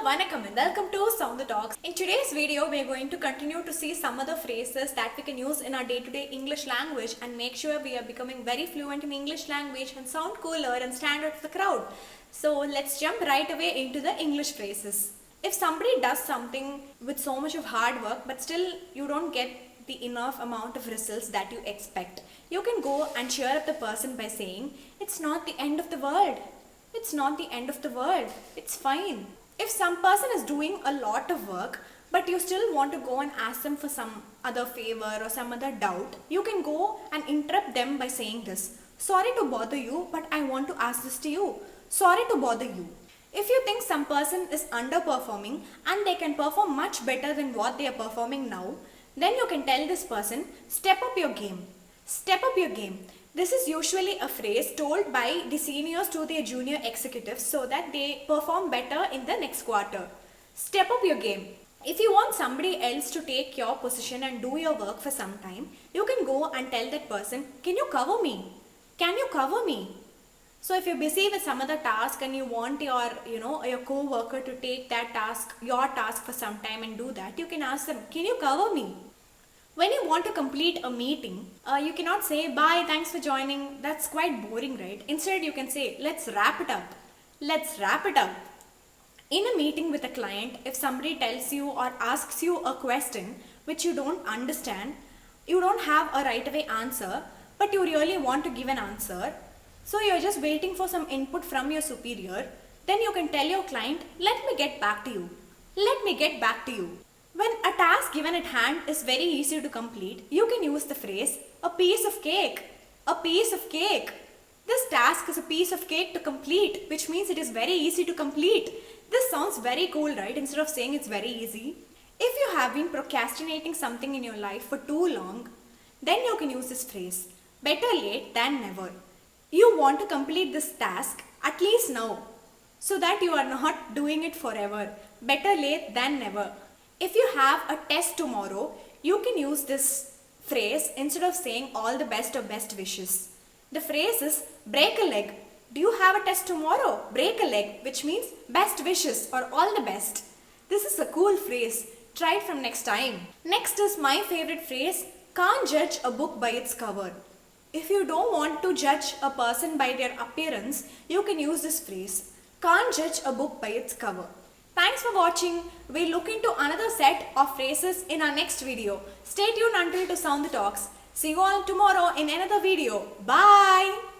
Vanakkam and welcome to Sound the Talks. In today's video, we are going to continue to see some other phrases that we can use in our day-to-day English language and make sure we are becoming very fluent in English language and sound cooler and stand out of the crowd. So let's jump right away into the English phrases. If somebody does something with so much of hard work but still you don't get the enough amount of results that you expect, you can go and cheer up the person by saying, "It's not the end of the world. It's not the end of the world. It's fine." If some person is doing a lot of work but you still want to go and ask them for some other favor or some other doubt, you can go and interrupt them by saying this, "Sorry to bother you, but I want to ask this to you. Sorry to bother you." If you think some person is underperforming and they can perform much better than what they are performing now, then you can tell this person, "Step up your game. Step up your game." This is usually a phrase told by the seniors to their junior executives so that they perform better in the next quarter. Step up your game. If you want somebody else to take your position and do your work for some time, you can go and tell that person, "Can you cover me? Can you cover me?" So if you're busy with some other task and you want your co-worker to take that task, your task for some time and do that, you can ask them, "Can you cover me?" When you want to complete a meeting, you cannot say, "Bye, thanks for joining." That's quite boring, right? Instead, you can say, "Let's wrap it up. Let's wrap it up." In a meeting with a client, if somebody tells you or asks you a question which you don't understand, you don't have a right away answer, but you really want to give an answer, so you're just waiting for some input from your superior, then you can tell your client, "Let me get back to you. Let me get back to you." When a task given at hand is very easy to complete, you can use the phrase, "A piece of cake. A piece of cake." This task is a piece of cake to complete, which means it is very easy to complete. This sounds very cool, right? Instead of saying it's very easy. If you have been procrastinating something in your life for too long, then you can use this phrase, "Better late than never." You want to complete this task at least now, so that you are not doing it forever. Better late than never. If you have a test tomorrow, you can use this phrase instead of saying "all the best" or "best wishes." The phrase is "break a leg." Do you have a test tomorrow? Break a leg, which means best wishes or all the best. This is a cool phrase. Try it from next time. Next is my favorite phrase, "Can't judge a book by its cover." If you don't want to judge a person by their appearance, you can use this phrase, "Can't judge a book by its cover." Thanks for watching. We'll look into another set of phrases in our next video. Stay tuned until to Sound the Talks. See you all tomorrow in another video. Bye.